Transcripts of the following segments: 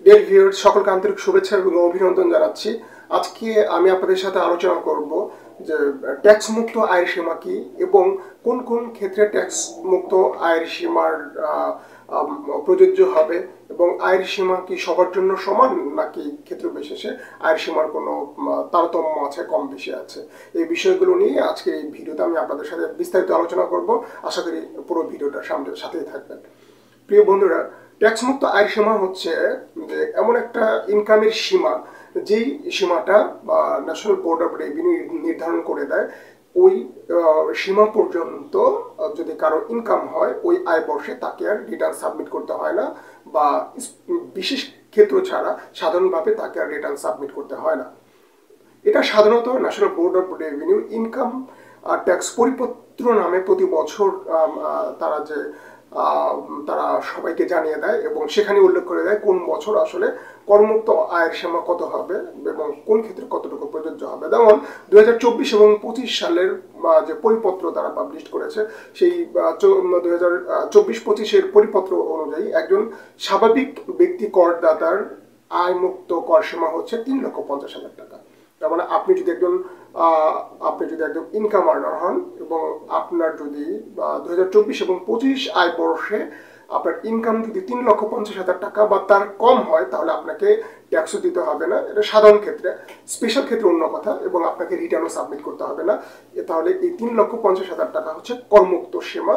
Dear viewers, সকলকে আন্তরিক শুভেচ্ছা এবং অভিনন্দন জানাচ্ছি। আজকে আমি আপনাদের সাথে আলোচনা করব যে ট্যাক্স মুক্ত আয়ের সীমা কি এবং কোন কোন ক্ষেত্রে ট্যাক্স মুক্ত আয়ের সীমার প্রযোজ্য হবে এবং আয়ের সীমা কি সবার জন্য সমান নাকি ক্ষেত্র বিশেষে আয়ের সীমার কোনো তারতম্য আছে, কম বেশি আছে। এই বিষয়গুলো নিয়ে আজকে এই ভিডিওতে আমি আপনাদের সাথে বিস্তারিত আলোচনা করব। আশা করি পুরো ভিডিওটা সাথেই থাকবেন। প্রিয় বন্ধুরা, ট্যাক্স মুক্ত আয়ের সীমা হচ্ছে যে এমন একটা ইনকামের সীমা যেই সীমাটা বা ন্যাশনাল বোর্ড অফ রেভিনিউ নির্ধারণ করে দেয়। ওই সীমা পর্যন্ত যদি কারো ইনকাম হয় ওই আয় বর্ষে তাকে আর রিটার্ন সাবমিট করতে হয় না, বা বিশেষ ক্ষেত্র ছাড়া সাধারণভাবে তাকে আর রিটার্ন সাবমিট করতে হয় না। এটা সাধারণত ন্যাশনাল বোর্ড অফ রেভিনিউ ইনকাম ট্যাক্স পরিপত্র নামে প্রতি বছর তারা সবাইকে জানিয়ে দেয় এবং সেখানে উল্লেখ করে দেয় কোন বছর আসলে করমুক্ত আয়ের সীমা কত হবে এবং কোন ক্ষেত্রে কতটুকু প্রযোজ্য হবে। যেমন 2024 এবং 25 সালের যে পরিপত্র তারা পাবলিশ করেছে, সেই 2024-25-এর পরিপত্র অনুযায়ী একজন স্বাভাবিক ব্যক্তি করদাতার আয় মুক্ত কর সীমা হচ্ছে 3,50,000 টাকা। তার মানে আপনি যদি একজন ইনকাম আর্নার হন এবং আপনার যদি 2024 এবং 25 আয় বর্ষে আপনার ইনকাম যদি 3,50,000 টাকা বা তার কম হয়, তাহলে আপনাকে ট্যাক্সও দিতে হবে না। এটা সাধারণ ক্ষেত্রে। স্পেশাল ক্ষেত্রে অন্য কথা, এবং আপনাকে রিটার্নও সাবমিট করতে হবে না। তাহলে এই 3,50,000 টাকা হচ্ছে করমুক্ত সীমা,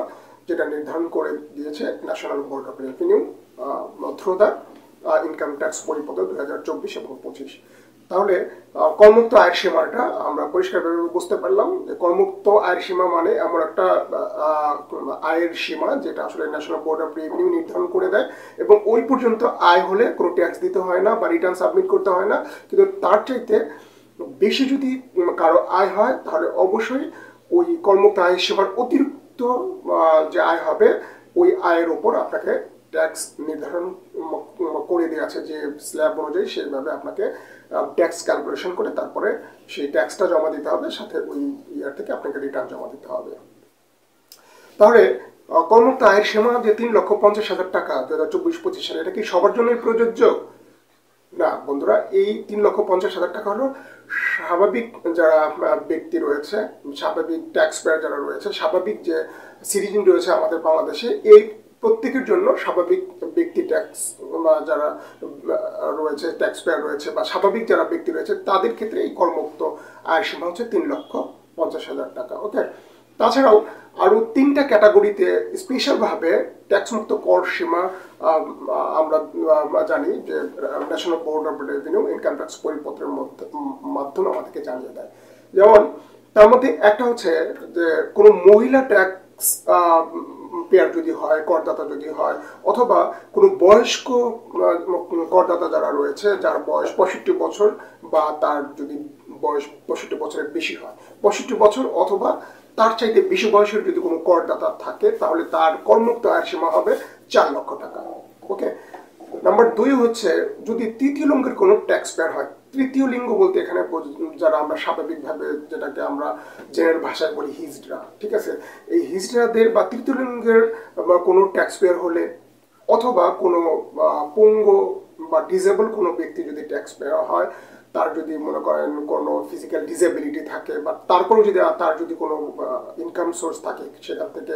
যেটা নির্ধারণ করে দিয়েছে National Board of Revenue through the income tax পরিপত্র 2024 এবং 25। তাহলে করমুক্ত আয়ের সীমাটা আমরা পরিষ্কারভাবে বুঝতে পারলাম যে করমুক্ত আয়ের সীমা মানে এমন একটা আয়ের সীমা যেটা আসলে ন্যাশনাল বোর্ড অফ রেভিনিউ নির্ধারণ করে দেয়, এবং ওই পর্যন্ত আয় হলে কোনো ট্যাক্স দিতে হয় না বা রিটার্ন সাবমিট করতে হয় না। কিন্তু তার চাইতে বেশি যদি কারো আয় হয়, তাহলে অবশ্যই ওই করমুক্ত আয়ের সীমার অতিরিক্ত যে আয় হবে ওই আয়ের উপর আপনাকে ট্যাক্স নির্ধারণ করে দেওয়া আছে যে স্ল্যাব অনুযায়ী, সেইভাবে আপনাকে ট্যাক্স ক্যালকুলেশন করে তারপরে সেই ট্যাক্সটা জমা দিতে হবে, সাথে ওই ইয়ার থেকে আপনাকে রিটার্ন জমা দিতে হবে। তাহলে করমুক্ত আয়ের সীমা যে 3,50,000 টাকা 2024-25 সালে, এটা কি সবার জন্যই প্রযোজ্য? না বন্ধুরা, এই 3,50,000 টাকা হলো স্বাভাবিক যারা ব্যক্তি রয়েছে, স্বাভাবিক ট্যাক্স পেয়ার যারা রয়েছে, স্বাভাবিক যে সিটিজেন রয়েছে আমাদের বাংলাদেশে, এই প্রত্যেকের জন্য স্বাভাবিক ব্যক্তি ট্যাক্স যারা রয়েছে, ট্যাক্স পেয়ার রয়েছে বা স্বাভাবিক যারা ব্যক্তি রয়েছে, তাদের ক্ষেত্রে এই করমুক্ত আয়ের সীমা হচ্ছে 3,50,000 টাকা। ওকে। তাছাড়াও আরও 3টা ক্যাটাগরিতে স্পেশালভাবে ট্যাক্স মুক্ত কর সীমা আমরা জানি যে ন্যাশনাল বোর্ড অফ রেভিনিউ ইনকাম ট্যাক্স পরিপত্রের মাধ্যমে আমাদেরকে জানিয়ে দেয়। যেমন তার মধ্যে একটা হচ্ছে যে কোনো মহিলা ট্যাক্স পেয়ার যদি হয়, করদাতা যদি হয়, অথবা কোনো বয়স্ক করদাতা যারা রয়েছে, যার বয়স 65 বছর বা তার যদি বয়স 65 বছরের বেশি হয়, 65 বছর অথবা তার চাইতে বেশি বয়সের যদি কোনো করদাতা থাকে, তাহলে তার করমুক্ত আয়ের সীমা হবে 4 লক্ষ টাকা। ওকে। নাম্বার 2 হচ্ছে যদি তৃতীয় লিঙ্গের কোনো ট্যাক্স পেয়ার হয়। তৃতীয় লিঙ্গ বলতে এখানে যারা আমরা স্বাভাবিকভাবে যেটাকে আমরা জেনারেল ভাষায় বলি হিজড়া, ঠিক আছে, এই হিজড়াদের বা তৃতীয় লিঙ্গের কোনো ট্যাক্স পেয়ার হলে, অথবা কোনো পঙ্গু বা ডিসেবল কোনো ব্যক্তি যদি ট্যাক্স পেয়ার হয়, তার যদি মনে করেন কোনো ফিজিক্যাল ডিসেবিলিটি থাকে, বা তারপরেও যদি তার যদি কোনো ইনকাম সোর্স থাকে, সেখান থেকে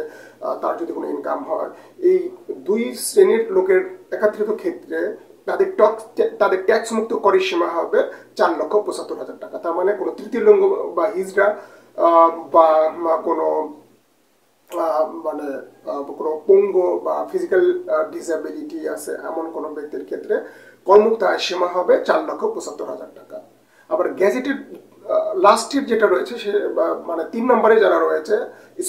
তার যদি কোনো ইনকাম হয়, এই 2 শ্রেণীর লোকের একত্রিত ক্ষেত্রে তাদের ট্যাক্স মুক্ত করের সীমা হবে 4,75,000 টাকা। তার মানে কোনো তৃতীয় লিঙ্গ বা হিজড়া বা কোনো কোনো পঙ্গু বা ফিজিক্যাল ডিসেবিলিটি আছে এমন কোনো ব্যক্তির ক্ষেত্রে করমুক্ত আয়ের সীমা হবে 4,75,000 টাকা। আবার গ্যাজেটেড লাস্টের যেটা রয়েছে, সে 3 নম্বরে যারা রয়েছে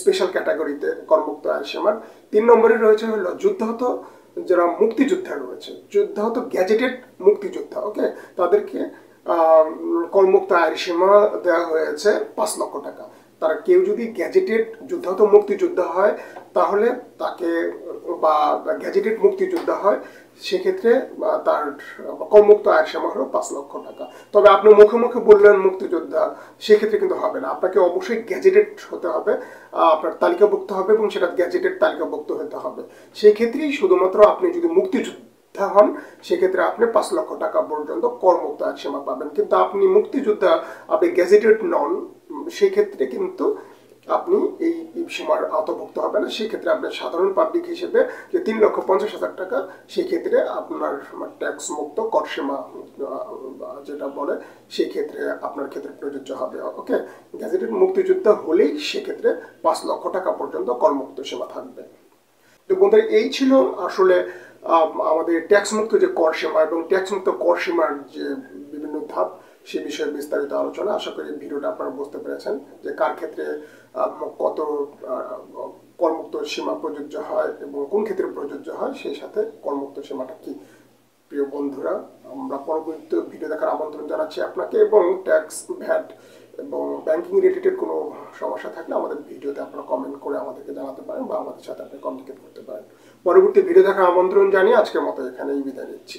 স্পেশাল ক্যাটাগরিতে করমুক্ত আয়ের সীমার 3 নম্বরে রয়েছে হলো যুদ্ধাহত যারা মুক্তিযোদ্ধা রয়েছে, যুদ্ধাহত গ্যাজেটেড মুক্তিযোদ্ধা। ওকে। তাদেরকে করমুক্ত আয়ের সীমা দেওয়া হয়েছে 5 লক্ষ টাকা। তারা কেউ যদি গ্যাজেটেড যুদ্ধাহত মুক্তিযোদ্ধা হয়, তাহলে তাকে বা গ্যাজেটেড মুক্তিযোদ্ধা হয়, সেক্ষেত্রে তার করমুক্ত আয়ের সীমা হলো 5 লক্ষ টাকা। তবে আপনি মুখে মুখে বললেন মুক্তিযোদ্ধা, সেক্ষেত্রে কিন্তু হবে না। আপনাকে অবশ্যই গ্যাজেটেড হতে হবে, আপনার তালিকাভুক্ত হবে এবং সেটা গ্যাজেটেড তালিকাভুক্ত হতে হবে। সেই ক্ষেত্রেই শুধুমাত্র আপনি যদি হন সেক্ষেত্রে আপনি 5 লক্ষ টাকা পর্যন্ত করমুক্ত আয় সীমা পাবেন। কিন্তু আপনি মুক্তিযোদ্ধা, আপনি গ্যাজেটেড নন, সেক্ষেত্রে কিন্তু আপনি এই সীমার আওতাভুক্ত হবে না। সেক্ষেত্রে আপনার সাধারণ পাবলিক হিসেবে যে 3,50,000 টাকা, সেক্ষেত্রে আপনার ট্যাক্স মুক্ত কর সীমা যেটা বলে সেই ক্ষেত্রে আপনার ক্ষেত্রে প্রযোজ্য হবে। ওকে, গ্যাজেটেড মুক্তিযোদ্ধা হলেই সেক্ষেত্রে 5 লক্ষ টাকা পর্যন্ত করমুক্ত সীমা থাকবে। তো বন্ধুরা, এই ছিল আসলে আমাদের ট্যাক্স মুক্ত যে কর সীমা এবং ট্যাক্স মুক্ত কর সীমার যে বিভিন্ন ধাপ সে বিষয়ে বিস্তারিত আলোচনা। আশা করি ভিডিওটা আপনারা বুঝতে পেরেছেন যে কার ক্ষেত্রে কত করমুক্ত সীমা প্রযোজ্য হয় এবং কোন ক্ষেত্রে প্রযোজ্য হয়, সেই সাথে করমুক্ত সীমাটা কি। প্রিয় বন্ধুরা, আমরা পরবর্তী ভিডিও দেখার আমন্ত্রণ জানাচ্ছি আপনাকে, এবং ট্যাক্স, ভ্যাট এবং ব্যাংকিং রিলেটেড কোনো সমস্যা থাকলে আমাদের ভিডিওতে আপনারা কমেন্ট করে আমাদেরকে জানাতে পারেন বা আমাদের সাথে আপনি কমিউনিকেট করতে পারেন। পরবর্তী ভিডিও দেখার আমন্ত্রণ জানিয়ে আজকের মতো এখানেই বিদায় নিচ্ছি।